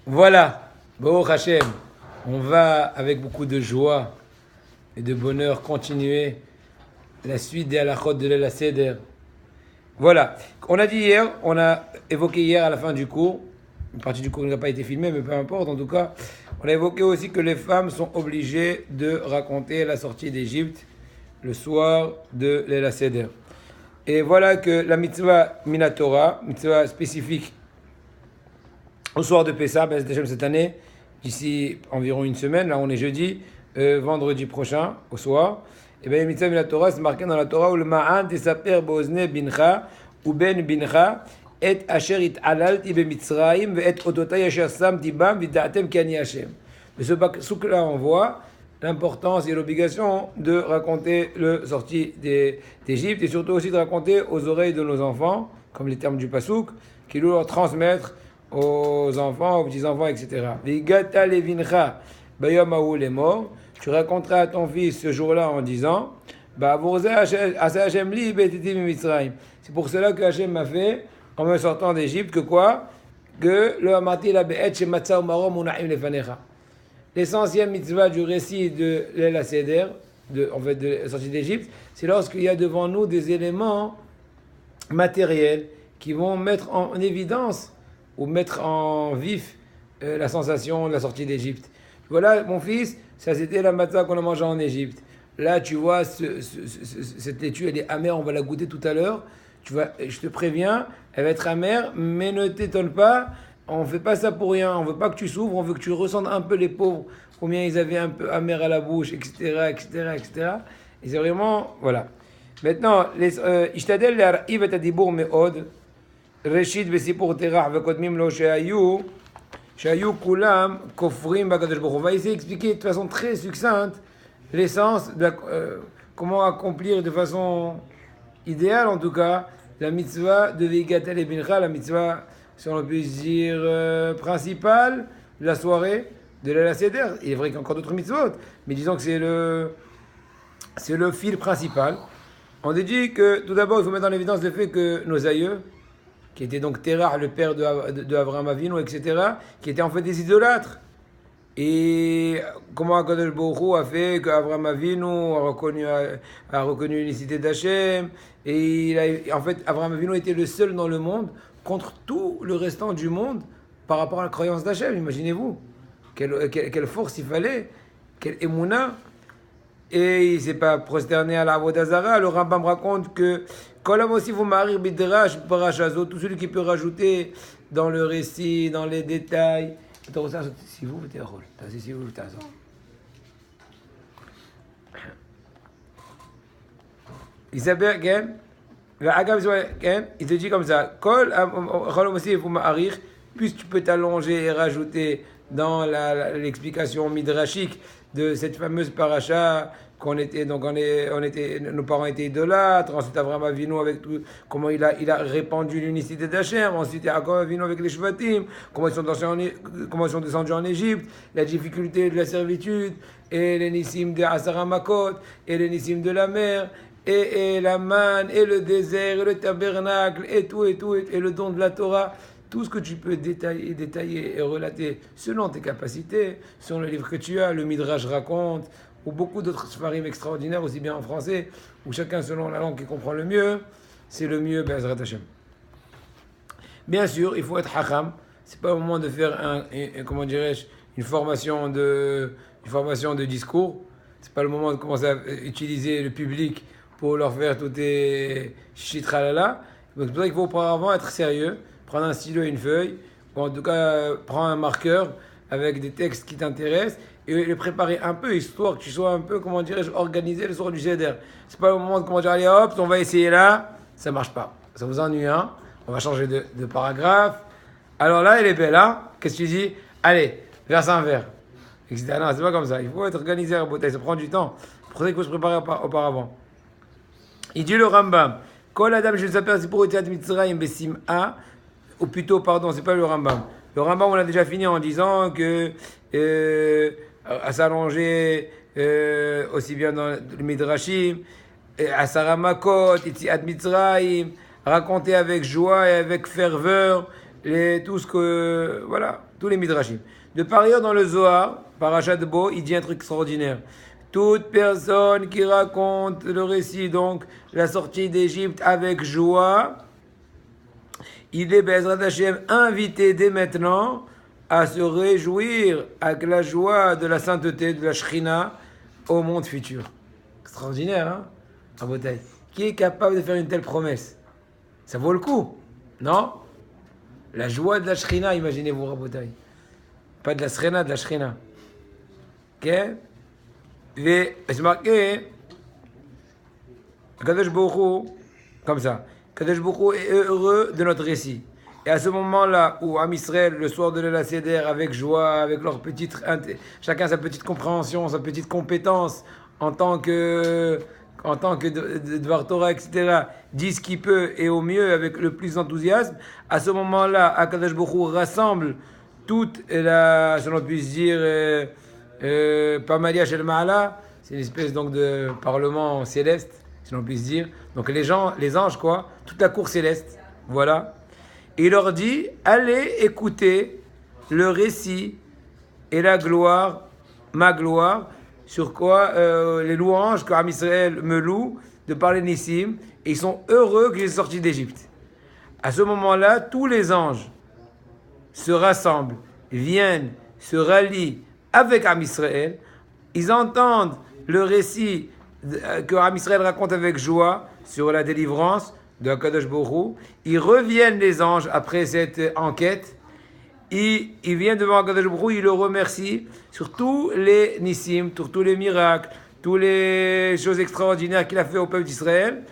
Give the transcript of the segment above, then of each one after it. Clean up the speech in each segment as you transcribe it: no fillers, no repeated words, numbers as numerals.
Voilà, Baruch Hashem, on va avec beaucoup de joie et de bonheur continuer la suite des halachot de l'El Seder. Voilà, on a dit hier, on a évoqué hier à la fin du cours, une partie du cours n'a pas été filmée, mais peu importe, en tout cas, on a évoqué aussi que les femmes sont obligées de raconter la sortie d'Égypte le soir de l'El Seder. Et voilà que la mitzvah Minatora, mitzvah spécifique au soir de Pessah, cette année, d'ici environ une semaine, là on est jeudi, vendredi prochain, au soir, et bien, mitzvah la Torah, c'est marqué dans la Torah, où le ma'an tesaper bozne bincha, ou ben bincha, et asher it alalti be mitzraim, ve et ototay asher sam tibam, vida'atem kani Hashem. Mais ce pasuk-là, on voit l'importance et l'obligation de raconter le sortie d'Égypte, et surtout aussi de raconter aux oreilles de nos enfants, comme les termes du pasuk, qui doivent leur transmettre aux enfants, aux petits-enfants, etc. Vigata levincha bayom hahu lemor. Tu raconteras à ton fils ce jour-là en disant c'est pour cela que Hachem m'a fait, en me sortant d'Égypte, que quoi? Que le Hamati la be'et shematza umarom unaim lefanecha. L'essentiel mitzvah du récit de l'El Seder, de la sortie d'Égypte, c'est lorsqu'il y a devant nous des éléments matériels qui vont mettre en évidence ou mettre en vif la sensation de la sortie d'Égypte. Voilà, mon fils, ça c'était la matzah qu'on a mangée en Égypte. Là, tu vois, cette laitue, elle est amère, on va la goûter tout à l'heure. Je te préviens, elle va être amère, mais ne t'étonne pas, on ne fait pas ça pour rien. On ne veut pas que tu souffres, on veut que tu ressentes un peu les pauvres, combien ils avaient un peu amer à la bouche, etc., etc., etc. Et c'est vraiment, voilà. Maintenant, Ishtadel l'ar'iv et adibour me'od, Reshit besipour terach vekodmim lo shehayu kulam kofrim bakadosh baruch. On va essayer d'expliquer de façon très succincte l'essence de comment accomplir de façon idéale en tout cas la mitzvah de Veigatel et Bincha, la mitzvah, si on peut dire, principale de la soirée de l'El Seder. Il est vrai qu'il y a encore d'autres mitzvot, mais disons que c'est le fil principal. On dit que tout d'abord il faut mettre en évidence le fait que nos aïeux, qui était donc Terah, le père de Avraham Avinu, etc., qui étaient en fait des idolâtres. Et comment Akadosh Baruch Hu a fait qu'Avraham Avinu a reconnu l'unicité d'Hachem, et en fait, Avraham Avinu était le seul dans le monde contre tout le restant du monde par rapport à la croyance d'Hachem. Imaginez-vous, quelle force il fallait, quelle émouna. Et il ne s'est pas prosterné à la Avodah Zara. Le Rambam raconte que aussi vous marir bidrash parachazo, tout celui qui peut rajouter dans le récit, dans les détails. Si vous êtes rôle, si vous êtes il s'appelle il te dit comme ça. Plus tu peux t'allonger et rajouter dans l'explication midrashique de cette fameuse paracha qu'on était, donc nos parents étaient idolâtres, ensuite Avraham Avinu avec tout, comment il a répandu l'unicité d'Hachem, ensuite Yaakov Avinu avec les Shvatim, comment ils sont descendus en Égypte, la difficulté de la servitude, et les Nissim de Asaramakot, et les Nissim de la mer, et la manne, et le désert, et le tabernacle, et tout, et le don de la Torah. Tout ce que tu peux détailler et relater selon tes capacités, selon le livre que tu as, le Midrash raconte, ou beaucoup d'autres sfarim extraordinaires, aussi bien en français, où chacun selon la langue qu'il comprend le mieux, c'est le mieux, Be'ezrat Hashem. Bien sûr, il faut être hacham. C'est pas le moment de faire une formation de discours. C'est pas le moment de commencer à utiliser le public pour leur faire tout tes chitralala. Donc c'est pour ça qu'il faut auparavant être sérieux, prendre un stylo et une feuille, ou en tout cas prendre un marqueur avec des textes qui t'intéressent et les préparer un peu, histoire que tu sois un peu, organisé le soir du Seder. C'est pas le moment de dire, allez hop, on va essayer là, ça marche pas. Ça vous ennuie, hein? On va changer de paragraphe. Alors là, elle est belle, hein? Qu'est-ce que tu dis? Allez, verse un vers. Etc. Non, c'est pas comme ça. Il faut être organisé à la bouteille, ça prend du temps. C'est pour ça qu'il faut se préparer auparavant. Il dit le Rambam, Kol Adam je s'appelle c'est pour Mitzrayim Besim'a, ou plutôt, pardon, c'est pas le Rambam. Le Rambam, on l'a déjà fini en disant que à s'allonger aussi bien dans le Midrashim, à Saramakot, Itziat Mitzrayim, raconter avec joie et avec ferveur tout ce que, voilà, tous les midrashim. De par ailleurs, dans le Zohar, Parashat Bo, il dit un truc extraordinaire. Toute personne qui raconte le récit, donc la sortie d'Égypte avec joie, il est, Bezrat Hashem, invité dès maintenant à se réjouir avec la joie de la sainteté, de la Shrina au monde futur. Extraordinaire, hein, Rabotai. Qui est capable de faire une telle promesse? Ça vaut le coup, non? La joie de la Shrina, imaginez-vous, Rabotai. Pas de la Shrina, de la Shrina. Ok? Et c'est marqué, Kadosh Baruch Hu, comme ça. Kadosh Baruch Hu est heureux de notre récit. Et à ce moment-là où Am Israël, le soir de l'El Seder, avec joie, avec leur petite, chacun sa petite compréhension, sa petite compétence en tant que Dvar Torah, etc., dit ce qu'il peut et au mieux avec le plus d'enthousiasme, à ce moment-là, Akadosh Baruch Hu rassemble toute la, si l'on puisse dire, Pamalia Shel Ma'ala, c'est une espèce donc de parlement céleste, si l'on puisse dire. Donc les anges quoi, toute la cour céleste, voilà. Et il leur dit, allez écouter le récit et la gloire, ma gloire, sur quoi les louanges que Am Israël me loue de parler Nissim, et ils sont heureux que j'ai sorti d'Égypte. À ce moment-là, tous les anges se rassemblent, viennent, se rallient avec Am Israël, ils entendent le récit que Am Israël raconte avec joie sur la délivrance de Akadosh Baruch Hu. Ils reviennent les anges après cette enquête, ils viennent devant Akadosh Baruch Hu, ils le remercient sur tous les nissim, sur tous les miracles, toutes les choses extraordinaires qu'il a fait au peuple d'Israël.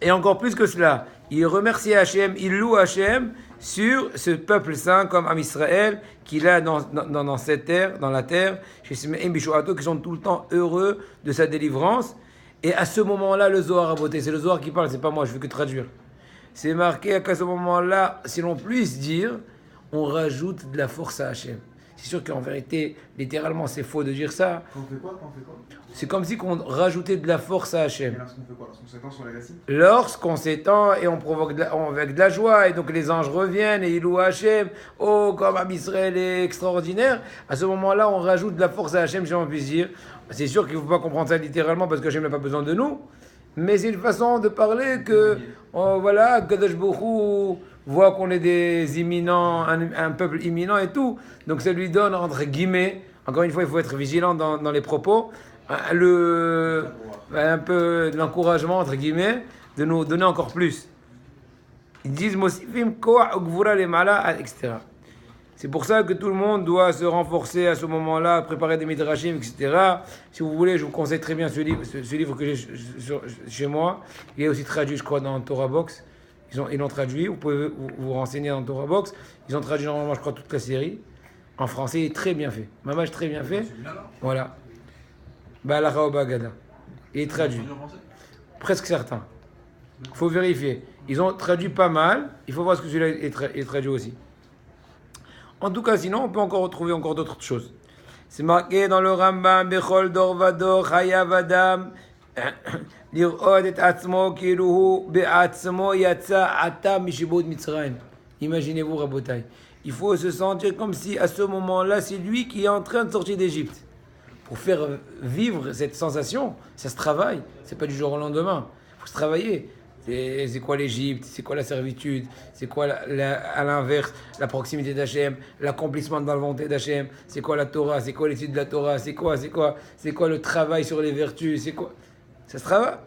Et encore plus que cela, ils remercient Hachem, ils louent Hachem sur ce peuple saint comme Am Israël qu'il a dans cette terre, dans la terre, chez Simeim Bishoato, qui sont tout le temps heureux de sa délivrance. Et à ce moment-là, le Zohar a voté. C'est le Zohar qui parle, c'est pas moi, je ne fais que traduire. C'est marqué qu'à ce moment-là, si l'on puisse dire, on rajoute de la force à Hachem. C'est sûr qu'en vérité, littéralement, c'est faux de dire ça. Quand on fait quoi? C'est comme si on rajoutait de la force à Hachem. Et lorsqu'on fait quoi? Lorsqu'on s'étend sur les récits? Lorsqu'on s'étend et on provoque avec de la joie, et donc les anges reviennent et ils louent Hachem, oh, comme Am Israël est extraordinaire, à ce moment-là, on rajoute de la force à Hachem, si on puisse dire. C'est sûr qu'il ne faut pas comprendre ça littéralement parce que Hachem n'a pas besoin de nous, mais c'est une façon de parler que, oh, voilà, Kadosh Baruch Hu voit qu'on est des imminents, un peuple imminent et tout, donc ça lui donne, entre guillemets, encore une fois, il faut être vigilant dans les propos, un peu de l'encouragement, entre guillemets, de nous donner encore plus. Ils disent Mosifim Koach Gvura Lemala, etc. C'est pour ça que tout le monde doit se renforcer à ce moment-là, préparer des midrashim, etc. Si vous voulez, je vous conseille très bien ce livre que j'ai chez moi. Il est aussi traduit, je crois, dans Torah Box. Ils l'ont traduit, vous pouvez vous renseigner dans Torah Box. Ils ont traduit normalement, je crois, toute la série. En français, il est très bien fait. Mamage très bien fait. Voilà. Ba'alacha ou Bagada. Il est traduit. Presque certain. Il faut vérifier. Ils ont traduit pas mal. Il faut voir ce que celui-là est traduit aussi. En tout cas, sinon, on peut encore retrouver encore d'autres choses. C'est marqué dans le Rambam, Bechol Dor Vador, Chayav Adam, Lir'od et Atzmo, Kiruhu, Be'atzmo, Yatsa, Ata, Mishibod Mitzrayim. Imaginez-vous, Rabotai. Il faut se sentir comme si, à ce moment-là, c'est lui qui est en train de sortir d'Égypte. Pour faire vivre cette sensation, ça se travaille. C'est pas du jour au lendemain. Il faut se travailler. C'est quoi l'Égypte? C'est quoi la servitude? C'est quoi à l'inverse la proximité d'Hachem, l'accomplissement dans la volonté d'Hachem? C'est quoi la Torah? C'est quoi l'étude de la Torah? C'est quoi le travail sur les vertus? C'est quoi? Ça se travaille.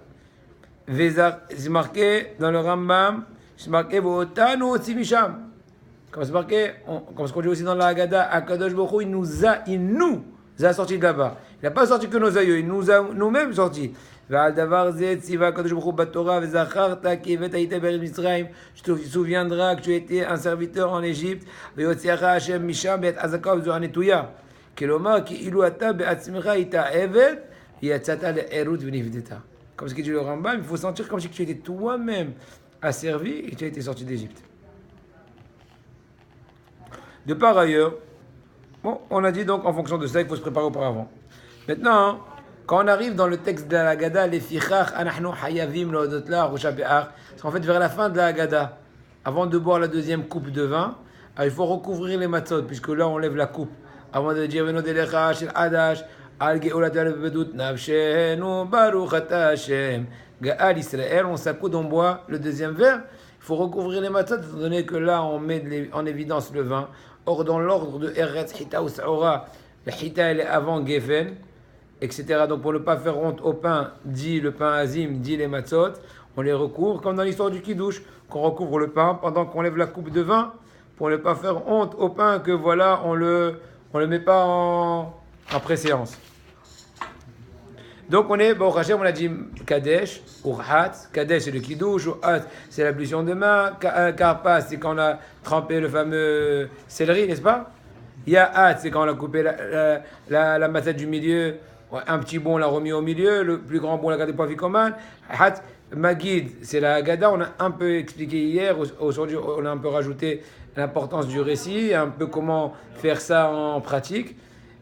C'est marqué dans le Rambam, c'est marqué Votanu Otzimisham. Comme c'est marqué, comme ce qu'on dit aussi dans la Haggadah, Akadosh Baruch Hu, il nous a sortis de là-bas. Il n'a pas sorti que nos aïeux, il nous a nous-mêmes sortis. ועל דבר זה ציווה הקדוש ברוך הוא בתורה וזכרת כי הבאת היית בארץ מצרים שתsouviendras que tu étais un serviteur en Égypte ויוציאך השם משם בעת חזקה ובזרוע נטויה כלומר כאילו אתה בעצמך היית עבד ויצאת לערות ונפדית. Comme ce que dit le Rambam, il faut sentir comme si tu étais toi-même asservi et tu as été sorti d'Égypte. De par ailleurs, bon, on a dit donc en fonction de ça, il faut se préparer auparavant. Maintenant, quand on arrive dans le texte de la Haggadah, les fichach, anachnu hayavim lo'odot la, Rosh Hashanah, parce qu'en fait, vers la fin de la Haggadah, avant de boire la deuxième coupe de vin, il faut recouvrir les matzot, puisque là on lève la coupe. Avant de dire Veno delecha shel adash, al geolat al bedut nafshenu baruch ata Hashem, Gaal Israël, on s'accoude, on boit le deuxième verre. Il faut recouvrir les matzot, étant donné que là on met en évidence le vin. Or, dans l'ordre de Eretz, Hita ou Saora, la Hita elle est avant Geffen, etc. Donc pour ne pas faire honte au pain, dit le pain azim, dit les matzot, on les recouvre, comme dans l'histoire du Kiddush, qu'on recouvre le pain pendant qu'on lève la coupe de vin, pour ne pas faire honte au pain que voilà, on le met pas en préséance. Donc on est, bon, Hachem, on a dit Kadesh, Urhat, Kadesh c'est le Kiddush, Urhat c'est l'ablution de main, Karpas c'est quand on a trempé le fameux céleri, n'est-ce pas? Yahat c'est quand on a coupé la matzette du milieu, un petit bon on l'a remis au milieu, le plus grand bon on l'a gardé pour Vikoman. Hat, Magid c'est la Haggadah, on a un peu expliqué hier, aujourd'hui on a un peu rajouté l'importance du récit, un peu comment faire ça en pratique.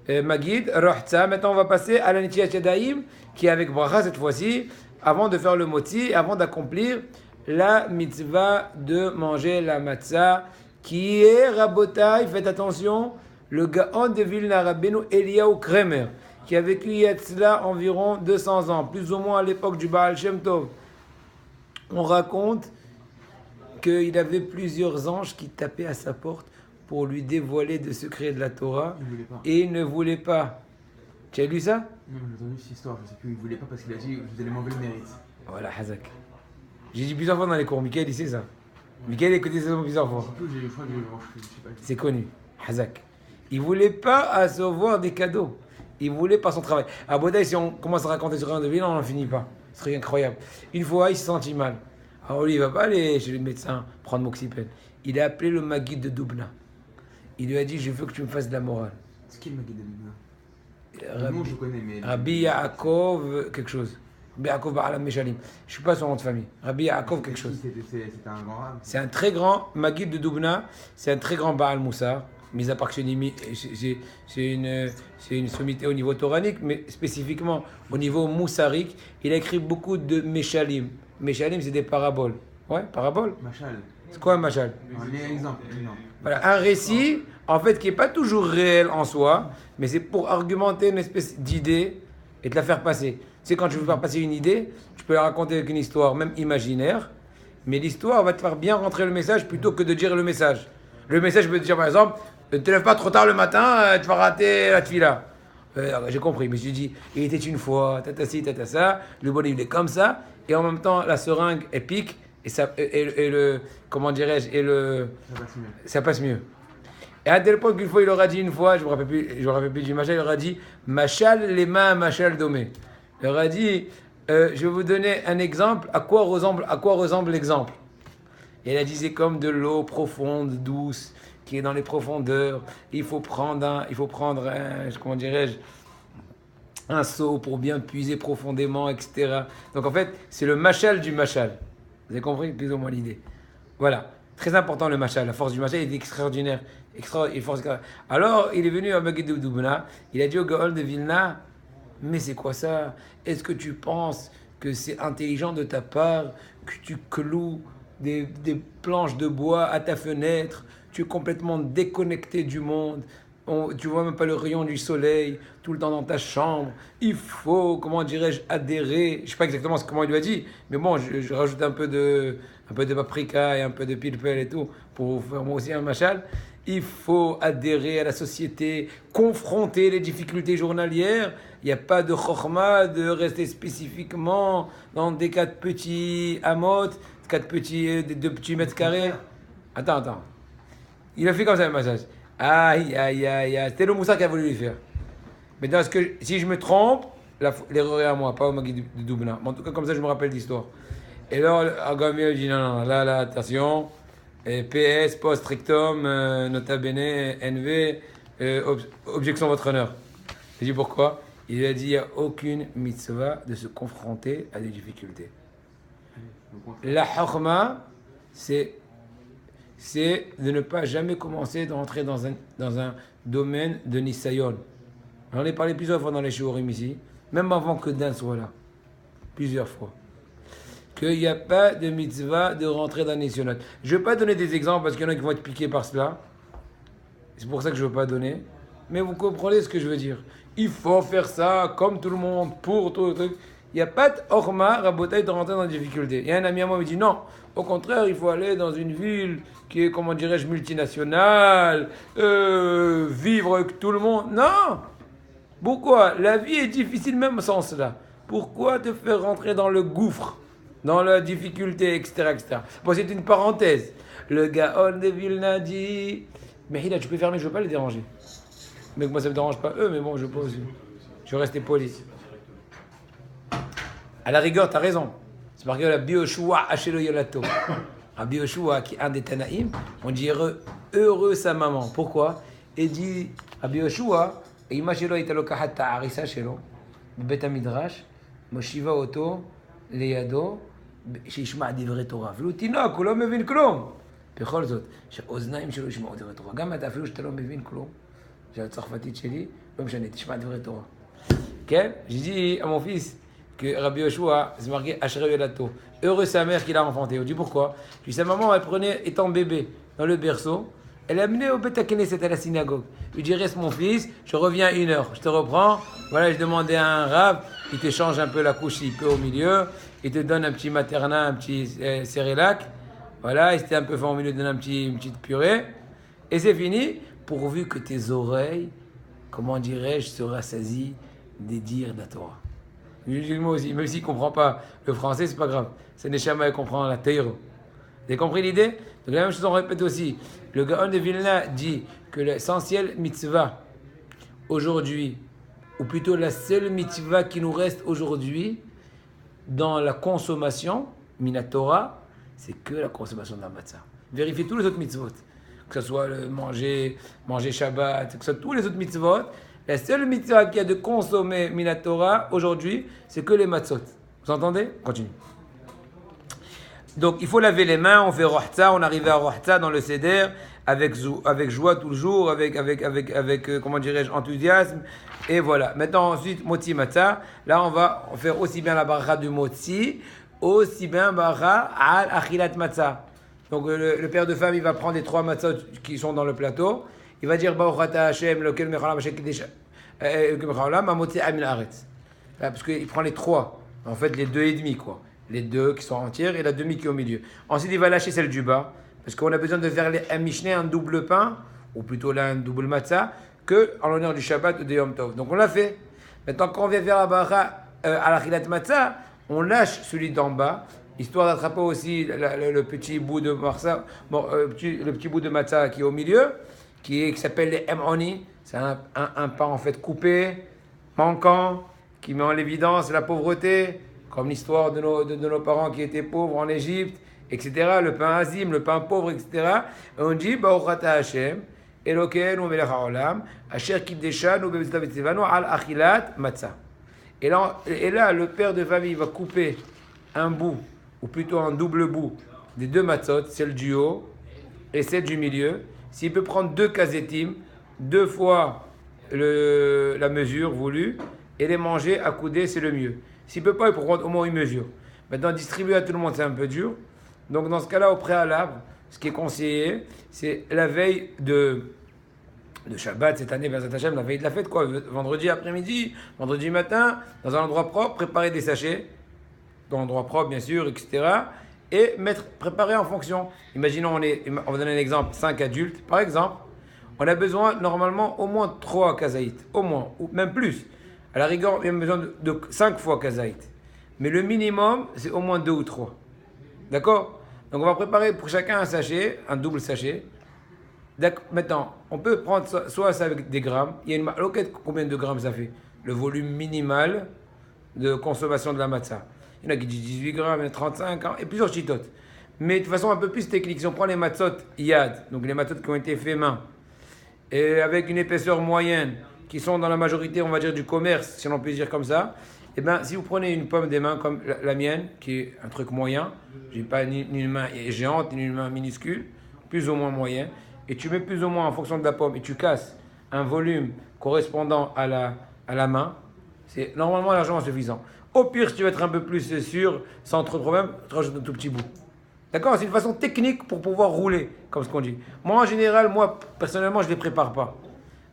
Magid, Rohtza. Maintenant, on va passer à la Nitiyat Yadayim, qui est avec Bracha cette fois-ci, avant de faire le moti, avant d'accomplir la mitzvah de manger la matzah, qui est, Rabotai, faites attention, le Gaon de Vilna Rabbeinu Eliyahu Kremer, qui a vécu Yetzla environ 200 ans, plus ou moins à l'époque du Baal Shem Tov. On raconte qu'il avait plusieurs anges qui tapaient à sa porte pour lui dévoiler des secrets de la Torah, et il ne voulait pas. Tu as lu ça? Non, j'ai entendu cette histoire, je sais plus, il voulait pas parce qu'il a dit vous allez m'enlever le mérite. Voilà, Hazak. J'ai dit plusieurs fois dans les cours, Michael, il sait ça. Michael a écouté ça plusieurs fois. C'est connu, Hazak. Il voulait pas recevoir des cadeaux, il voulait pas son travail. À Bodai, si on commence à raconter sur un de ville, on n'en finit pas. Ce serait incroyable. Une fois, il se sentit mal. Alors lui, il va pas aller chez le médecin prendre Moxipel. Il a appelé le Maguide de Doubna. Il lui a dit, je veux que tu me fasses de la morale. C'est qui le Maguide de Doubna? Le nom je connais, mais... Rabbi Yaakov, quelque chose. Rabbi Yaakov Ba'alam Meshalim. Je ne suis pas son nom de famille. Rabbi Yaakov, quelque chose. C'est un grand rab. C'est un très grand Maguide de Doubna. C'est un très grand Baal Moussar. Mis à part que c'est une sommité au niveau toranique, mais spécifiquement au niveau moussarique, il a écrit beaucoup de Meshalim. Meshalim, c'est des paraboles. Ouais, paraboles. Machal. C'est quoi un machal? Un exemple. Voilà, un récit, en fait, qui n'est pas toujours réel en soi, mais c'est pour argumenter une espèce d'idée et te la faire passer. Tu sais, quand tu veux faire passer une idée, tu peux la raconter avec une histoire, même imaginaire, mais l'histoire va te faire bien rentrer le message plutôt que de dire le message. Le message peut te dire, par exemple, ne te lève pas trop tard le matin, tu vas rater la tefila. J'ai compris, mais je dis, il était une fois, tata ci, tata ça, le bonnet il est comme ça, et en même temps, la seringue, elle pique, et le, comment dirais-je, ça passe mieux. Et à tel point qu'une fois, il aura dit une fois, je me rappelle plus du machal, il aura dit, machal les mains, machal domé. Il aura dit, je vais vous donner un exemple, à quoi ressemble l'exemple. Et elle a dit, c'est comme de l'eau profonde, douce, qui est dans les profondeurs. Il faut prendre un, comment dirais-je, un seau pour bien puiser profondément, etc. Donc en fait, c'est le machal du machal. Vous avez compris plus ou moins l'idée. Voilà, très important le machal. La force du machal est extraordinaire. Alors, il est venu à Maguide de Doubna, il a dit au Gaon de Vilna, mais c'est quoi ça? Est-ce que tu penses que c'est intelligent de ta part que tu cloues des planches de bois à ta fenêtre? Tu es complètement déconnecté du monde. Tu vois même pas le rayon du soleil tout le temps dans ta chambre. Il faut, comment dirais-je, adhérer. Je sais pas exactement comment il lui a dit, mais bon, je rajoute un peu de paprika et un peu de pilpel et tout pour faire moi aussi un machal. Il faut adhérer à la société, confronter les difficultés journalières. Il n'y a pas de chokhma de rester spécifiquement dans des 4 petits amotes, 2 petits mètres carrés. Attends. Il a fait comme ça le massage. Aïe. C'était le Moussa qui a voulu lui faire. Mais si je me trompe, l'erreur est à moi, pas au Maguide de Doubna. Mais en tout cas, comme ça, je me rappelle l'histoire. Et là, Agami dit non, là, attention. PS, post strictum, nota bene, NV, objection votre honneur. Il dit pourquoi? Il a dit il n'y a aucune mitzvah de se confronter à des difficultés. La chokhma, c'est de ne pas jamais commencer d'entrer dans un domaine de nisayon. J'en ai parlé plusieurs fois dans les shiurim ici, même avant que Dan soit là. Plusieurs fois. qu'il n'y a pas de mitzvah de rentrer dans les sionotes. Je ne vais pas donner des exemples parce qu'il y en a qui vont être piqués par cela. C'est pour ça que je ne veux pas donner. Mais vous comprenez ce que je veux dire. Il faut faire ça comme tout le monde, pour tout le truc. Il n'y a pas de orma, rabotaï, de rentrer dans des difficultés. Il y a un ami à moi qui me dit non, au contraire, il faut aller dans une ville qui est, comment dirais-je, multinationale, vivre avec tout le monde. Non! Pourquoi? La vie est difficile même sans cela. Pourquoi te faire rentrer dans le gouffre, dans la difficulté, etc. etc. Bon, c'est une parenthèse. Le Gaon de Vilna dit... Mais Hila, tu peux fermer, je ne veux pas les déranger. Mais moi, ça ne me dérange pas eux, mais bon, je peux aussi. Je vais rester poli. À la rigueur, tu as raison. C'est parce que la Bioshua Hachelo Yolato. Rabbi Yoshua, qui est un des Tanaïm, on dit heureux sa maman. Pourquoi? Il dit Rabbi Yoshua, Ima shelo הייתה לוקחת את העריסה שלו בבית המדרש, מושיבה אותו לידו, שישמע דברי תורה. אפילו תינוק, הוא לא מבין כלום. בכל זאת, שהאוזניים שלו ישמעו דברי תורה. גם אתה, אפילו שאתה לא מבין כלום, זה הצרפתית שלי, לא משנה, תשמע דברי תורה. כן? J'ai dit à mon fils que Rabbi Yoshua, c'est marqué Ashrei Yolato. Heureux sa mère qui l'a enfanté. On dit pourquoi? Puis sa maman, elle prenait, étant bébé, dans le berceau, elle amenait au Beth Knesset à la synagogue. Il dit reste mon fils, je reviens 1 heure, je te reprends. Voilà, je demandais à un rab, il te change un peu la couche s'il peut au milieu, il te donne un petit maternat, un petit cérélac. Voilà, il s'était un peu fait au milieu, il donne une petite purée. Et c'est fini, pourvu que tes oreilles, comment dirais-je, se rassasient des dires de la Torah. Moi aussi, même s'il ne comprend pas le français, c'est pas grave. C'est Neshama, il comprend la Teiro. Vous avez compris l'idée? Donc la même chose, on répète aussi. Le Gaon de Vilna dit que l'essentiel mitzvah aujourd'hui, ou plutôt la seule mitzvah qui nous reste aujourd'hui dans la consommation, Minatora, c'est que la consommation de la matzah. Vérifiez tous les autres mitzvot, que ce soit le manger Shabbat, que ce soit tous les autres mitzvot. La seule mitzvah qu'il y a de consommer Minatora aujourd'hui, c'est que les matzot. Vous entendez? Continue. Donc il faut laver les mains, on fait rohta, on arrive à rohta dans le seder avec joie tout le jour, avec comment dirais-je, enthousiasme. Et voilà. Maintenant ensuite, moti matzah. Là on va faire aussi bien la baracha du moti, aussi bien baracha al achilat matzah. Donc le père de famille va prendre les 3 matzot qui sont dans le plateau. Il va dire Baruch ata Hashem, lequel mechalam Hashem kidesh mechalam amoti amin aretz. Parce qu'il prend les 3, en fait les 2 et demi quoi. Les 2 qui sont entières et la demi qui est au milieu. Ensuite, il va lâcher celle du bas, parce qu'on a besoin de faire un Mishneh, un double pain, ou plutôt là un double matzah, que en l'honneur du Shabbat ou de Yom Tov. Donc on l'a fait. Maintenant, quand on vient faire la baracha à la chilat matzah, on lâche celui d'en bas, histoire d'attraper aussi le petit bout de matzah, le petit bout de matzah qui est au milieu, qui s'appelle les emoni. C'est un pain en fait coupé, manquant, qui met en évidence la pauvreté, comme l'histoire de nos parents qui étaient pauvres en Égypte, etc. Le pain azim, le pain pauvre, etc. Et on dit, Baruch ata Hashem, Elokeinu melech haolam, asher kiddeshanu be'mitzvot v'tzivanu al achilat matzah. Et là, le père de famille va couper un bout, ou plutôt un double bout, des 2 matzot, celle du haut et celle du milieu. S'il peut prendre 2 kazetim, 2 fois la mesure voulue, et les manger à coudée, c'est le mieux. S'il ne peut pas, il peut prendre au moins une mesure. Maintenant, distribuer à tout le monde, c'est un peu dur. Donc, dans ce cas-là, au préalable, ce qui est conseillé, c'est la veille de Shabbat, cette année, Bezat Hashem, la veille de la fête, quoi. Vendredi après-midi, vendredi matin, dans un endroit propre, préparer des sachets, dans un endroit propre, bien sûr, etc. Et préparer en fonction. Imaginons, on va donner un exemple, 5 adultes, par exemple. On a besoin, normalement, au moins 3 kazaït, au moins, ou même plus. À la rigueur, il y a besoin de 5 fois kazaït. Mais le minimum, c'est au moins 2 ou 3. D'accord? Donc on va préparer pour chacun un sachet, un double sachet. Maintenant, on peut prendre soit ça avec des grammes. Il y a une maloquette, combien de grammes ça fait? Le volume minimal de consommation de la matzah. Il y en a qui disent 18 grammes, il y en a 35, et plusieurs chitotes. Mais de façon un peu plus technique, si on prend les matzot yad, donc les matzot qui ont été faits main, et avec une épaisseur moyenne, qui sont dans la majorité, on va dire, du commerce, si l'on peut dire comme ça, et bien, si vous prenez une pomme des mains comme la mienne, qui est un truc moyen, je n'ai pas ni une main géante, ni une main minuscule, plus ou moins moyen, et tu mets plus ou moins en fonction de la pomme, et tu casses un volume correspondant à la main, c'est normalement largement suffisant. Au pire, si tu veux être un peu plus sûr, sans trop de problème, tu rajoutes un tout petit bout. D'accord? C'est une façon technique pour pouvoir rouler, comme ce qu'on dit. Moi, en général, personnellement, je ne les prépare pas.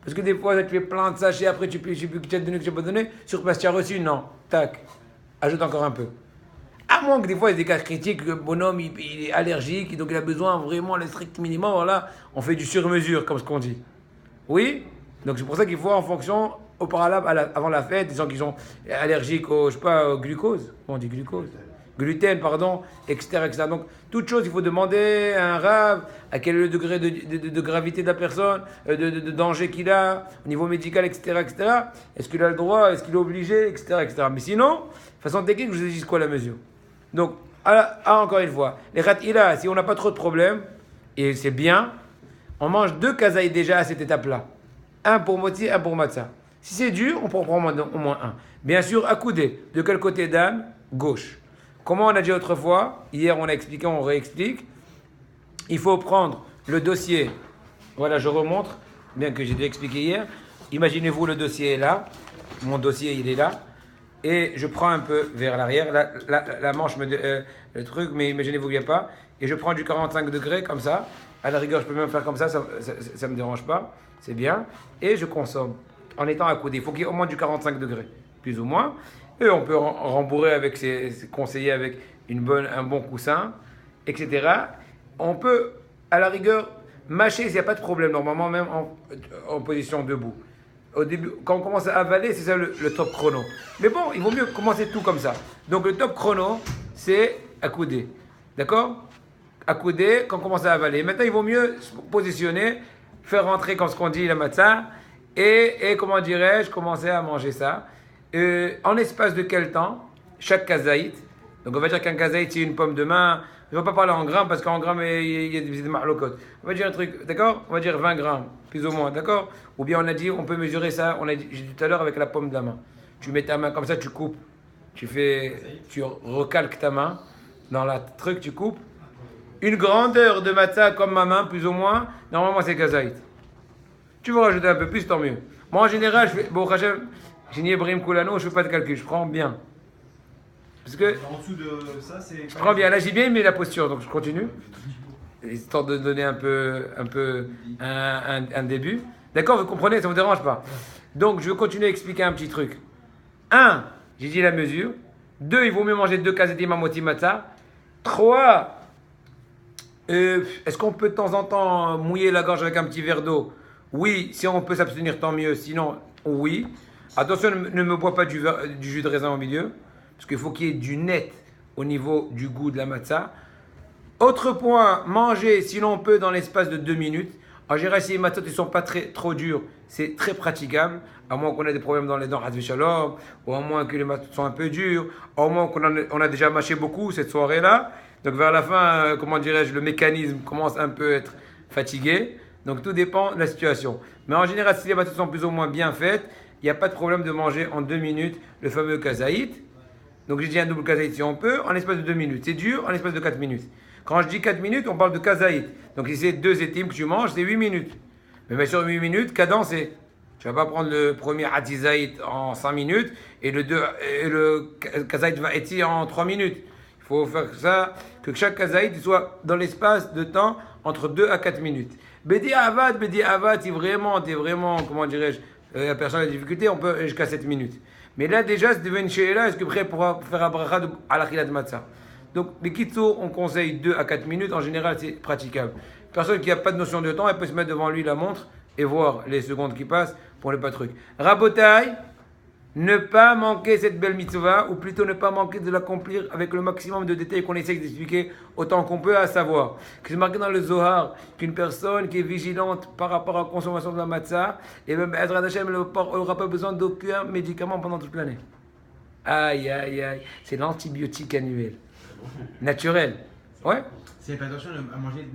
Parce que des fois, tu fais plein de sachets, après tu sais plus que tu as donné, que tu n'as pas donné. Sur place, tu as reçu, non. Tac. Ajoute encore un peu. À moins que des fois, il y ait des cas critiques, le bonhomme, il est allergique, donc il a besoin vraiment le strict minimum. Voilà, on fait du sur-mesure, comme ce qu'on dit. Oui? Donc c'est pour ça qu'il faut en fonction, au préalable, avant la fête, des gens qui sont allergiques au, je sais pas, au glucose. Comment on dit glucose? Gluten, pardon, etc., etc. Donc, toute chose, il faut demander à un rave à quel est le degré de gravité de la personne, de danger qu'il a, au niveau médical, etc., etc. Est-ce qu'il a le droit, est-ce qu'il est obligé, etc., etc. Mais sinon, de façon technique, je vous ai dit quoi la mesure. Donc, encore une fois, les khatila, si on n'a pas trop de problèmes, et c'est bien, on mange 2 kazaïs déjà à cette étape-là. Un pour moti, un pour matzah. Si c'est dur, on peut en prendre au moins un. Bien sûr, accoudé. De quel côté d'âne? Gauche. Comment on a dit autrefois? Hier, on a expliqué, on réexplique. Il faut prendre le dossier. Voilà, je remontre, bien que j'ai dû expliquer hier. Imaginez-vous, le dossier est là. Mon dossier, il est là. Et je prends un peu vers l'arrière. La manche, le truc, mais imaginez-vous qu'il n'y a pas. Et je prends du 45 degrés, comme ça. À la rigueur, je peux même faire comme ça ne me dérange pas. C'est bien. Et je consomme en étant accoudé. Il faut qu'il y ait au moins du 45 degrés, plus ou moins. Et on peut rembourrer avec ses conseillers avec un bon coussin, etc. On peut, à la rigueur, mâcher s'il n'y a pas de problème, normalement même en position debout. Au début, quand on commence à avaler, c'est ça le top chrono. Mais bon, il vaut mieux commencer tout comme ça. Donc le top chrono, c'est accoudé. D'accord? Accoudé, quand on commence à avaler. Maintenant, il vaut mieux se positionner, faire rentrer, comme ce qu'on dit, la matzah, et comment dirais-je, commencer à manger ça. En espace de quel temps? Chaque kazaït. Donc on va dire qu'un kazaït c'est une pomme de main. Je ne vais pas parler en grammes parce qu'en grammes il y a des mahloukot. On va dire un truc, d'accord? On va dire 20 grammes, plus ou moins, d'accord? Ou bien on a dit, on peut mesurer ça, j'ai dit tout à l'heure avec la pomme de la main. Tu mets ta main comme ça, tu coupes. Tu recalques ta main dans la truc, tu coupes. Une grandeur de matzah comme ma main, plus ou moins, normalement c'est kazaït. Tu veux rajouter un peu plus, tant mieux. Moi en général, je fais, bon, j'ai ni Ibrahim Koulano, je ne fais pas de calcul, je prends bien. Parce que. En dessous de ça, c'est. Je prends bien. Là, j'ai bien aimé la posture, donc je continue. Histoire de donner un début. D'accord, vous comprenez, ça ne vous dérange pas. Donc, je vais continuer à expliquer un petit truc. 1, j'ai dit la mesure. 2, il vaut mieux manger 2 kazetim à moti matzah. 3, est-ce qu'on peut de temps en temps mouiller la gorge avec un petit verre d'eau? Oui, si on peut s'abstenir, tant mieux. Sinon, oui. Attention, ne me bois pas du jus de raisin au milieu, parce qu'il faut qu'il y ait du net au niveau du goût de la matzah. Autre point, manger, si l'on peut, dans l'espace de 2 minutes. En général, si les matzahs ne sont pas trop durs, c'est très praticable, à moins qu'on ait des problèmes dans les dents, Hazvi Shalom, ou à moins que les matzahs soient un peu durs, au moins qu'on a déjà mâché beaucoup cette soirée-là. Donc vers la fin, comment dirais-je, le mécanisme commence un peu à être fatigué. Donc tout dépend de la situation. Mais en général, si les matzahs sont plus ou moins bien faites, il n'y a pas de problème de manger en 2 minutes le fameux kazaït. Donc j'ai dit un double kazaït si on peut, en l'espace de 2 minutes. C'est dur, en l'espace de 4 minutes. Quand je dis 4 minutes, on parle de kazaït. Donc si c'est 2 étimes que tu manges, c'est 8 minutes. Mais bien sûr, 8 minutes, cadencé. Tu ne vas pas prendre le premier atizaït en 5 minutes et le kazaït va être en 3 minutes. Il faut faire ça, que chaque kazaït soit dans l'espace de temps entre 2 à 4 minutes. Bedi avad, si vraiment, t'es vraiment, comment dirais-je, la personne a des difficultés, on peut jusqu'à 7 minutes. Mais là, déjà, c'est devenu une she'ela, est-ce que prêt pour faire un bracha à la khila de matzah? Donc, les kitso, on conseille 2 à 4 minutes, en général, c'est praticable. Personne qui n'a pas de notion de temps, elle peut se mettre devant lui la montre et voir les secondes qui passent pour ne pas truc. Rabotaï, ne pas manquer cette belle mitzvah, ou plutôt ne pas manquer de l'accomplir avec le maximum de détails qu'on essaie d'expliquer autant qu'on peut, à savoir que c'est marqué dans le Zohar qu'une personne qui est vigilante par rapport à la consommation de la matzah, et même Ezra Hashem n'aura pas besoin d'aucun médicament pendant toute l'année. Aïe, aïe, aïe, c'est l'antibiotique annuel. Naturel. Ouais. C'est pas attention à manger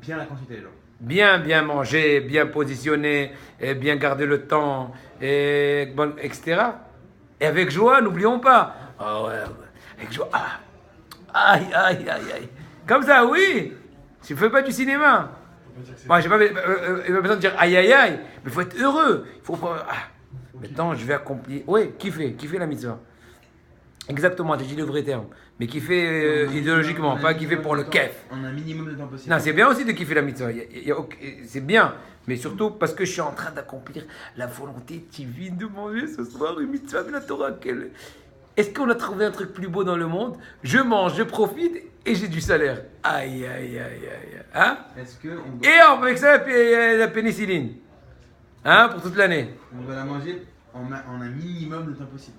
bien la quantité, genre. Bien manger, bien positionner, et bien garder le temps, etc. Et avec joie, n'oublions pas. Ah ouais, avec joie. Ah. Aïe, aïe, aïe, aïe. Comme ça, oui. Tu ne fais pas du cinéma. Moi, j'ai pas besoin de dire aïe, aïe, aïe. Mais il faut être heureux. Il faut pas. Ah. Maintenant, je vais accomplir. Oui, kiffer la mitzvah. Exactement, j'ai dit le vrai terme. Mais kiffer idéologiquement, pas kiffer pour le kef. On a un minimum de temps possible. Non, c'est bien aussi de kiffer la mitzvah. C'est bien. Mais surtout parce que je suis en train d'accomplir la volonté divine de manger ce soir une mitzvah de la Torah. Est-ce qu'on a trouvé un truc plus beau dans le monde? Je mange, je profite et j'ai du salaire. Aïe, aïe, aïe, aïe. Hein? Est-ce qu'on Et avec ça, la pénicilline. Hein? Pour toute l'année. doit la manger en un minimum de temps possible?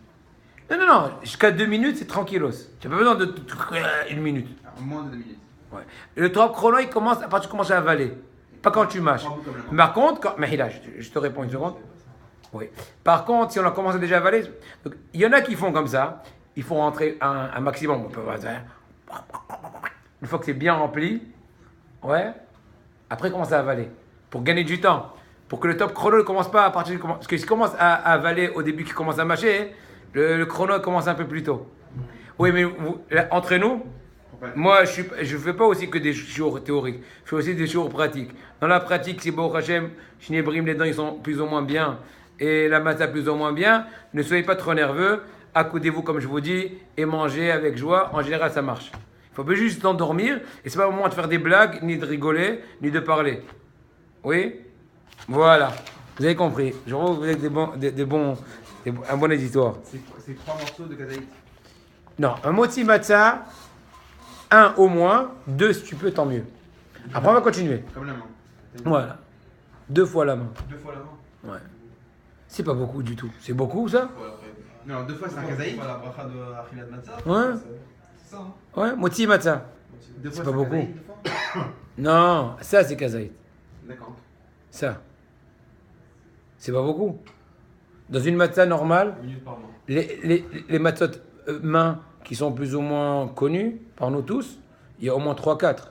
Non, non, non. Jusqu'à 2 minutes, c'est tranquillos. Tu n'as pas besoin de 1 minute. En moins de 2 minutes. Ouais. Le top chrono, il commence à partir tu commences à avaler. Pas quand tu mâches. Par contre, mais là, je te réponds une seconde. Oui. Par contre, si on a commencé déjà à avaler, donc, il y en a qui font comme ça. Il faut rentrer un maximum. On peut pas faire. Une fois que c'est bien rempli, ouais. Après, commence à avaler. Pour gagner du temps. Pour que le top chrono ne commence pas à partir du. Parce que s'il commence à avaler au début qu'il commence à mâcher, le chrono commence un peu plus tôt. Oui, mais là, entre nous, moi, je ne fais pas aussi que des jours théoriques. Je fais aussi des jours pratiques. Dans la pratique, si Baruch Hashem, Shnebrim, les dents, ils sont plus ou moins bien. Et la matzah plus ou moins bien. Ne soyez pas trop nerveux. Accoudez-vous, comme je vous dis, et mangez avec joie. En général, ça marche. Il faut pas juste s'endormir. Et c'est pas le moment de faire des blagues, ni de rigoler, ni de parler. Oui? Voilà. Vous avez compris. Je vois que vous êtes un bon éditoire. C'est 3 morceaux de kazaït. Non, un moti matzah, 1 au moins, 2 si tu peux, tant mieux. Après, on va continuer. Comme la main. Voilà. 2 fois la main. 2 fois la main. Ouais. C'est pas beaucoup du tout. C'est beaucoup, ça? Non, 2 fois c'est un kazaït. La bracha de Achilat Matzah. Ouais. C'est ça, hein. Ouais, moti matzah. 2 C'est fois pas un beaucoup. kazaït, 2 fois. Non, ça c'est kazaït. D'accord. Ça. C'est pas beaucoup. Dans une matzah normale, Une minute par mois. les matzot mains qui sont plus ou moins connus par nous tous, il y a au moins 3-4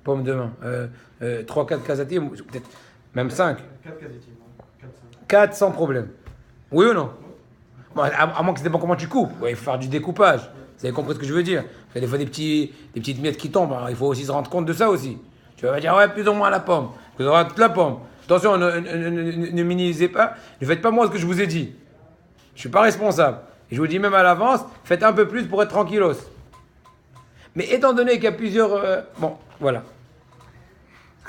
pommes de main. 3-4 kazatim, peut-être même 5. 4 kazatim. 4, 5. 4 sans problème. Oui ou non? Bon, à moins que ça dépend comment tu coupes. Ouais, il faut faire du découpage. Vous avez compris ce que je veux dire? Il y a des fois des petites miettes qui tombent. Alors, il faut aussi se rendre compte de ça aussi. Tu vas dire, ouais, plus ou moins la pomme. Vous aurez toute la pomme. Attention, ne minimisez pas. Ne faites pas moi ce que je vous ai dit. Je ne suis pas responsable. Et je vous dis même à l'avance, faites un peu plus pour être tranquillos. Mais étant donné qu'il y a plusieurs... bon, voilà.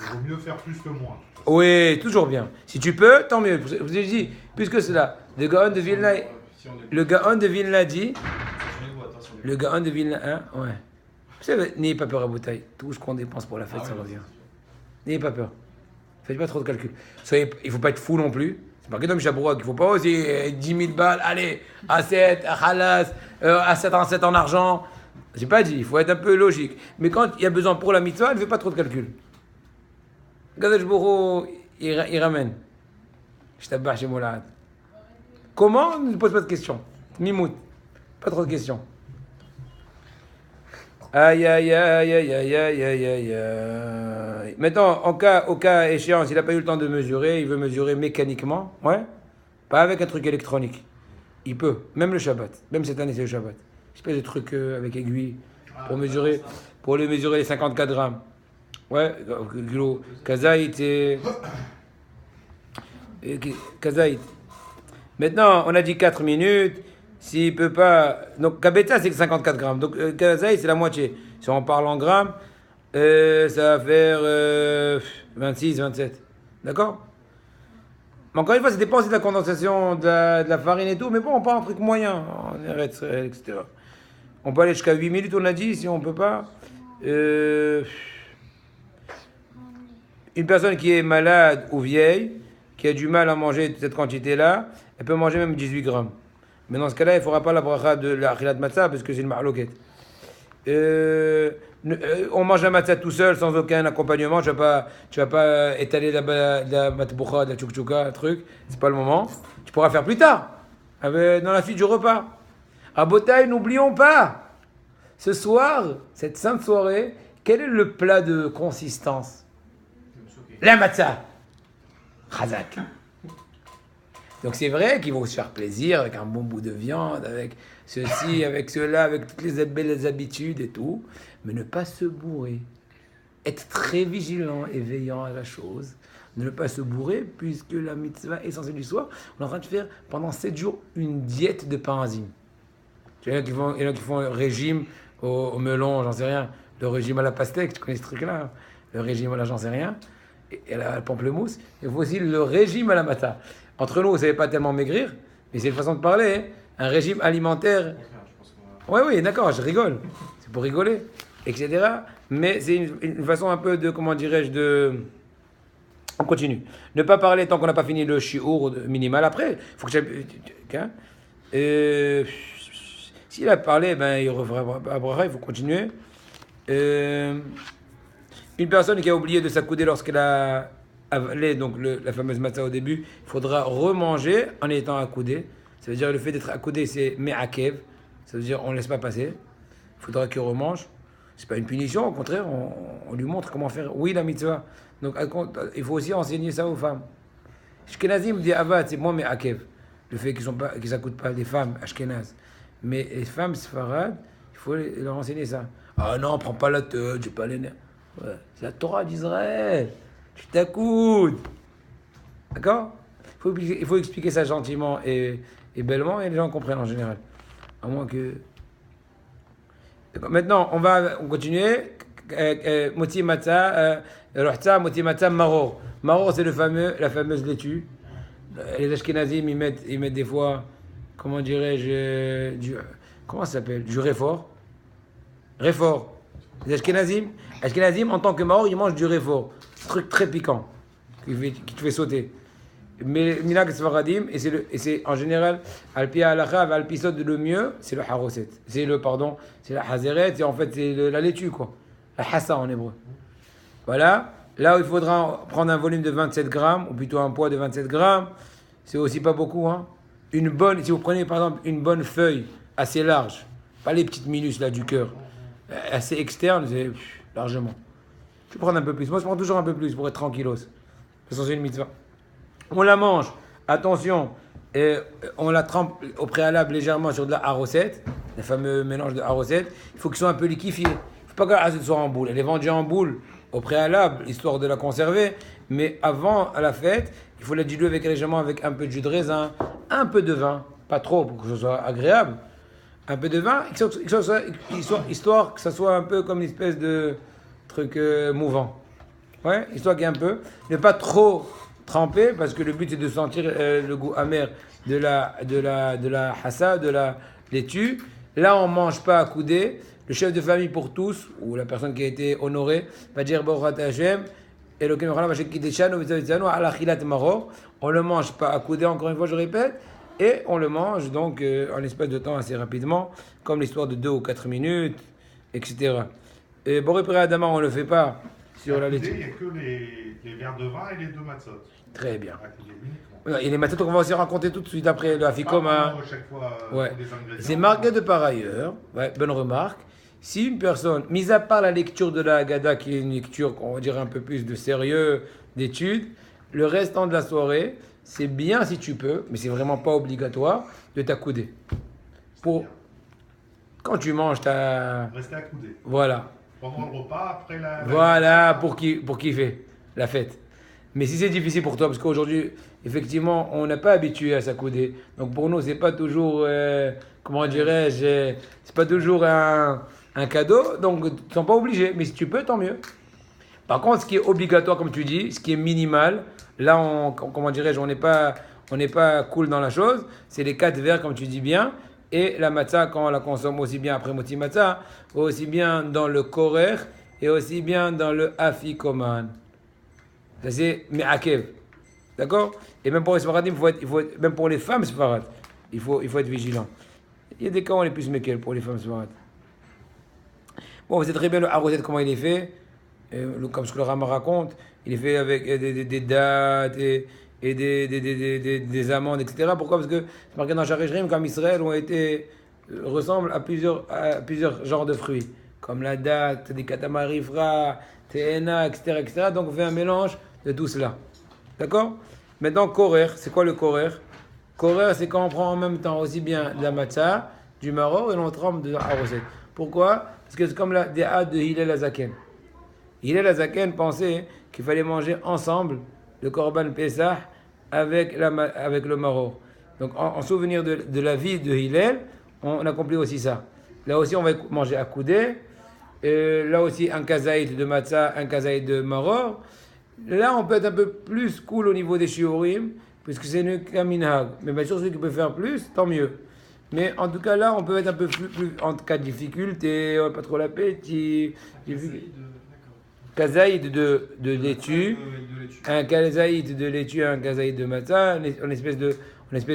Il vaut mieux faire plus que moins. Oui, toujours bien. Si tu peux, tant mieux. Je vous ai dit, puisque cela, le Gaon de Vilna... Le Gaon de Vilna dit... Le Gaon de Vilna, hein, ouais. Vous savez, n'ayez pas peur à bouteille. Tout ce qu'on dépense pour la fête, ça revient. N'ayez pas peur. Faites pas trop de calculs. Il ne faut pas être fou non plus. C'est pas que comme Chabrouak. Il ne faut pas aussi 10 000 balles. Allez, à 7, à Halas, à 7 en argent. J'ai pas dit. Il faut être un peu logique. Mais quand il y a besoin pour la mitzvah, ne faites pas trop de calculs. Gadash Bourou, il ramène. Je t'abat chez Moulad. Comment? Ne pose pas de questions. Mimout. Pas trop de questions. Aïe, aïe, aïe, aïe, aïe, aïe, aïe, aïe, aïe. Maintenant, au cas échéant, s'il n'a pas eu le temps de mesurer, il veut mesurer mécaniquement, ouais, pas avec un truc électronique. Il peut, même le Shabbat, même cette année c'est le Shabbat. Espèce de truc avec aiguille pour mesurer, pour les mesurer les 54 grammes. Ouais, kilo, kazaït et kazaït. Maintenant, on a dit 4 minutes. S'il peut pas... Donc, Kabeta, c'est 54 grammes. Donc, Kazaï, c'est la moitié. Si on parle en grammes, ça va faire 26, 27. D'accord? Mais encore une fois, ça dépend aussi de la condensation de la farine et tout. Mais bon, on parle un truc moyen. On arrête, etc. On peut aller jusqu'à 8 minutes, on a dit, si on peut pas. Une personne qui est malade ou vieille, qui a du mal à manger cette quantité-là, elle peut manger même 18 grammes. Mais dans ce cas-là, il ne faudra pas la bracha de la Achilat Matzah parce que c'est une mahloket. On mange la matzah tout seul, sans aucun accompagnement. Tu vas pas étaler la matboucha, de la tchouk-tchouka, un truc. C'est pas le moment. Tu pourras faire plus tard, dans la suite du repas. À Botaï, n'oublions pas, ce soir, cette sainte soirée, quel est le plat de consistance? La matzah. Chazak. Donc c'est vrai qu'ils vont se faire plaisir avec un bon bout de viande, avec ceci, avec cela, avec toutes les belles habitudes et tout, mais ne pas se bourrer. être très vigilant et veillant à la chose, ne pas se bourrer, puisque la mitzvah essentielle du soir, on est en train de faire pendant 7 jours une diète de parazim. Il y en a qui font un régime au melon, j'en sais rien, le régime à la pastèque, tu connais ce truc-là, hein, le régime à la j'en sais rien, et à la pamplemousse, il faut aussi le régime à la mata. Entre nous, vous ne savez pas tellement maigrir, mais c'est une façon de parler, hein. Un régime alimentaire. Oui, d'accord, je rigole, c'est pour rigoler, etc. Mais c'est une façon un peu de, comment dirais-je, de... On continue. Ne pas parler tant qu'on n'a pas fini le shiur minimal. Après, il faut que hein? S'il a parlé, ben, il refera, il faut continuer. Une personne qui a oublié de s'accouder lorsqu'elle a avalé donc la fameuse matzah au début, il faudra remanger en étant accoudé. Ça veut dire le fait d'être accoudé, c'est me'akev. Ça veut dire on ne laisse pas passer. Il faudra qu'il remange. C'est pas une punition, au contraire, on lui montre comment faire. Oui, la mitzvah. Donc il faut aussi enseigner ça aux femmes. Ashkenazim dit Avad, c'est moi me'akev. Le fait qu'ils s'accoudent pas des femmes ashkénazes. Mais les femmes sfarades, il faut leur enseigner ça. Ah non, prends pas la tête, j'ai pas les nerfs. Ouais, c'est la Torah d'Israël. Tu t'accoudes. D'accord? Il faut expliquer ça gentiment et bellement, et les gens comprennent en général. À moins que... D'accord. Maintenant, on va continuer. Moti matzah, rohta, moti matzah, maror. Maror, c'est la fameuse laitue. Les Ashkenazim, ils mettent des fois, comment dirais-je, comment ça s'appelle? Du réfort. Réfort. Les Ashkenazim, en tant que maror, ils mangent du réfort. Un truc très piquant, qui te fait sauter. Mais Minak Sfaradim, et c'est en général, Alpi Alacha, Alpi Sod, le mieux, c'est le Haroset. C'est la Hazeret, et en fait, c'est la laitue, quoi. La Hassa en hébreu. Voilà. Là où il faudra prendre un volume de 27 grammes, ou plutôt un poids de 27 grammes, c'est aussi pas beaucoup, hein. Si vous prenez par exemple une bonne feuille assez large, pas les petites minus là du cœur, assez externe, c'est largement. Je vais prendre un peu plus. Moi, je prends toujours un peu plus pour être tranquillos. C'est censé une mitzvah. On la mange, attention, on la trempe au préalable légèrement sur de la harosette, le fameux mélange de harosette. Il faut qu'il soit un peu liquéfié. Il ne faut pas que la harosette soit en boule. Elle est vendue en boule au préalable, histoire de la conserver. Mais avant à la fête, il faut la diluer légèrement avec un peu de jus de raisin, un peu de vin, pas trop pour que ce soit agréable. Un peu de vin, histoire que ça soit un peu comme une espèce de truc mouvant. Ouais, histoire qu'il y ait un peu. Ne pas trop tremper, parce que le but c'est de sentir le goût amer de la hassa, de la laitue. Là, on ne mange pas accoudé. Le chef de famille pour tous, ou la personne qui a été honorée, va dire Baruch Hashem, Elokim Ochalam Hashem Kideshanu V'Zavitzanu Ala Chilat Maror. On ne le mange pas accoudé, encore une fois, je répète, et on le mange donc en espèce de temps assez rapidement, comme l'histoire de 2 ou 4 minutes, etc. Et Boré Pré Adama, on ne le fait pas sur la laitue. Il n'y a que les verres de vin et les 2 matzot. Très bien. Uniquement. Et les matzot qu'on va aussi raconter tout de suite après le Afikom. Chaque fois, Ouais. des ingrédients. C'est marqué de par ailleurs, ouais, bonne remarque, si une personne, mis à part la lecture de la Haggadah, qui est une lecture, on va dire un peu plus de sérieux, d'études, le restant de la soirée, c'est bien si tu peux, mais c'est vraiment pas obligatoire, de t'accouder. Quand tu manges, Rester accoudé. Voilà. Pendant le repas, après la... Voilà, pour kiffer la fête. Mais si c'est difficile pour toi, parce qu'aujourd'hui, effectivement, on n'est pas habitué à s'accouder. Donc pour nous, c'est pas toujours, comment dirais-je, c'est pas toujours un cadeau. Donc tu ne sont pas obligés. Mais si tu peux, tant mieux. Par contre, ce qui est obligatoire, comme tu dis, ce qui est minimal, là, comment dirais-je, on n'est pas cool dans la chose. C'est les 4 verres, comme tu dis bien. Et la matzah, quand on la consomme aussi bien après moti matzah, aussi bien dans le korer et aussi bien dans le afikoman. Ça c'est me'akev. D'accord? Et même pour les sfaradim, même pour les femmes sfarades, il faut être vigilant. Il y a des cas où on est plus mekel pour les femmes sfarades. Bon, vous savez très bien le haroset, comment il est fait. Comme ce que le Rama raconte, il est fait avec des dattes et des amandes, etc. Pourquoi? Parce que c'est marqué dans Sharichrim, comme Israël ressemble à plusieurs genres de fruits, comme la date, des katamarifra, teena, etc. Donc on fait un mélange de tout cela. D'accord? Maintenant, korer, c'est quoi le korer? Korer, c'est quand on prend en même temps aussi bien de la matzah, du maror, et l'on trempe de la haroset. Pourquoi? Parce que c'est comme la déa de Hillel Azaken. Hillel Azaken pensait qu'il fallait manger ensemble le Korban Pesach avec le maror. Donc en souvenir de la vie de Hillel, on accomplit aussi ça. Là aussi, on va manger à coudé. Là aussi, un kazaït de matzah, un kazaït de maror. Là, on peut être un peu plus cool au niveau des shiurim, puisque c'est qu'un minhag. Mais bien sûr, celui qui peut faire plus, tant mieux. Mais en tout cas, là, on peut être un peu plus en cas de difficulté, on n'a pas trop l'appétit. Kazaïd de laitue, un kazaïd de laitue, un kazaïd de matzah, une espèce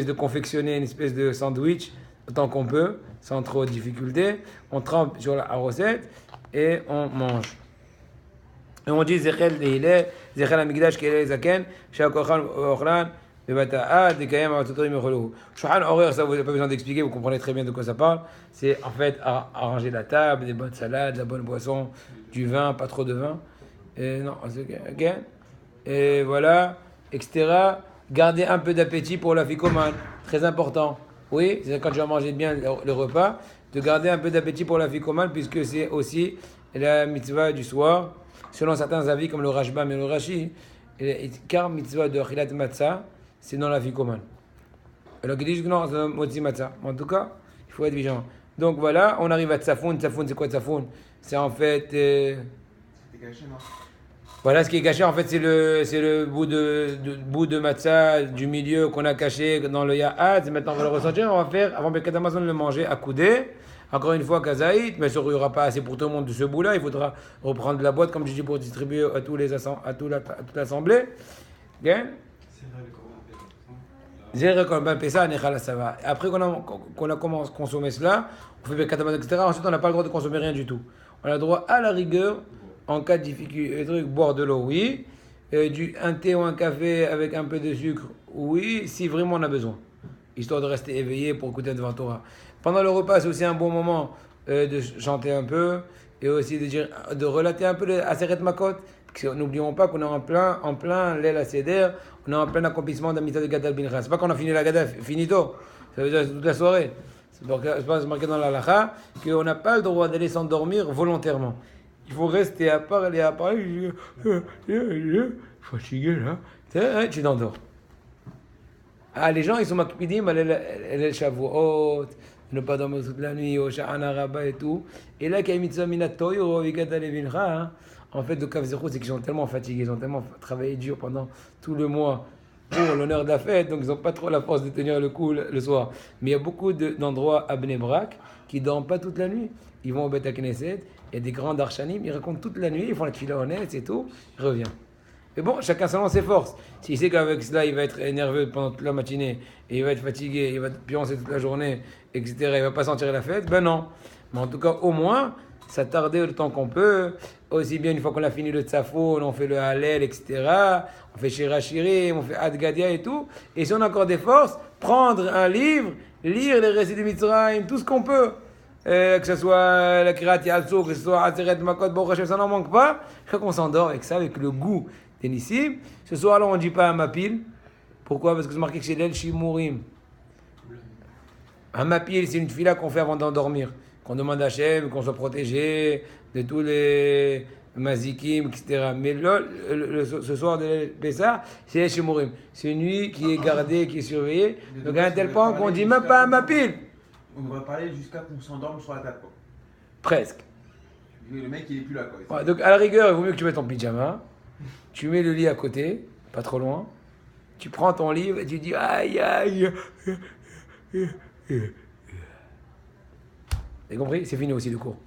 de confectionner, une espèce de sandwich, autant qu'on peut, sans trop de difficulté. On trempe sur la recette et on mange. Et on dit Zechel de Hillel, Zechel Amigdash Kelel Zaken, Shakochan Ochlan, Bebata'a, Dekayam Avatotorim Echolou. Shouchan Horaire, ça vous n'avez pas besoin d'expliquer, vous comprenez très bien de quoi ça parle. C'est en fait arranger la table, des bonnes salades, de la bonne boisson, du vin, pas trop de vin. Et non, ok. Et voilà, etc. Garder un peu d'appétit pour la ficomane, très important. Oui, c'est quand tu vas manger bien le repas, de garder un peu d'appétit pour la ficomane, puisque c'est aussi la mitzvah du soir. Selon certains avis, comme le Rashbam et le Rashi, car mitzvah de Chilat Matzah, c'est dans la ficomane. Alors qu'ils disent que non, c'est dans Motzi Matzah. En tout cas, il faut être vigilant. Donc voilà, on arrive à Tsafoun. Tsafoun, c'est quoi Tsafoun? C'est en fait. C'était caché, non? Voilà, ce qui est caché, en fait, c'est le bout de matzah du milieu qu'on a caché dans le ya'ad. Maintenant, on va le ressortir. On va faire, avant Birkat Hamazon, le manger à coudé. Encore une fois, kazaït, mais sûr, il n'y aura pas assez pour tout le monde de ce bout-là. Il faudra reprendre la boîte, comme je dis, pour distribuer à toute l'assemblée. Bien? Zéro Korban Pessah, Nechala Sava. Après qu'on a commencé à consommer cela, on fait Birkat Hamazon, etc. Ensuite, on n'a pas le droit de consommer rien du tout. On a le droit, à la rigueur, en cas de difficulté, boire de l'eau, oui. Un thé ou un café avec un peu de sucre, oui, si vraiment on a besoin. Histoire de rester éveillé pour écouter devant Torah. Pendant le repas, c'est aussi un bon moment de chanter un peu et aussi de relater un peu le Aseret Makot. N'oublions pas qu'on est en plein l'El Seder, on est en plein accomplissement d'Amita de Gadal Bincha. C'est pas qu'on a fini la Gadal, finito. Ça veut dire toute la soirée. C'est marqué dans la Lacha qu'on n'a pas le droit d'aller s'endormir volontairement. Il faut rester à parler, fatigué là, tu t'endors. Ah, les gens, ils sont makpidim, les Shavuot, ne pas dormir toute la nuit, au Sha'ana Rabba et tout. Et là, qu'il y a mitzvah minat toyo, vikata levincha, en fait, de Kav Zechut, c'est qu'ils sont tellement fatigués, ils ont tellement travaillé dur pendant tout le mois pour l'honneur de la fête, donc ils n'ont pas trop la force de tenir le coup le soir. Mais il y a beaucoup d'endroits à Bnei Brak qui ne dorment pas toute la nuit. Ils vont au Beth Knesset, il y a des grands darshanim, ils racontent toute la nuit, ils font la tefila honnête et tout, ils reviennent. Mais bon, chacun selon ses forces. S'il sait qu'avec cela, il va être nerveux pendant toute la matinée, et il va être fatigué, il va pioncer toute la journée, etc., il ne va pas sentir la fête, ben non. Mais en tout cas, au moins, s'attarder le temps qu'on peut, aussi bien une fois qu'on a fini le tsafoun, on fait le halel, etc., on fait shirachirim, on fait adgadia et tout, et si on a encore des forces, prendre un livre, lire les récits de Mitzrayim, tout ce qu'on peut. Que ce soit la Kirat Yatsu, que ce soit Aseret Makot, Baruch Hashem, ça n'en manque pas. Je crois qu'on s'endort avec ça, avec le goût des Nissim. Ce soir-là, on ne dit pas un mapil. Pourquoi? Parce que c'est marqué que c'est l'El Shimurim. Un mapil, c'est une fila qu'on fait avant d'endormir. Qu'on demande à Hashem, qu'on soit protégé de tous les mazikim, etc. Mais ce soir de Pessah, c'est l'El Shimurim. C'est une nuit qui est gardée, qui est surveillée. Donc à un tel point qu'on ne dit même pas un mapil. On va parler jusqu'à qu'on s'endorme sur la table, quoi. Presque. Le mec, il est plus là, quoi. Ouais, donc à la rigueur, il vaut mieux que tu mettes ton pyjama, tu mets le lit à côté, pas trop loin, tu prends ton livre et tu dis aïe aïe. T'as compris? C'est fini aussi le cours.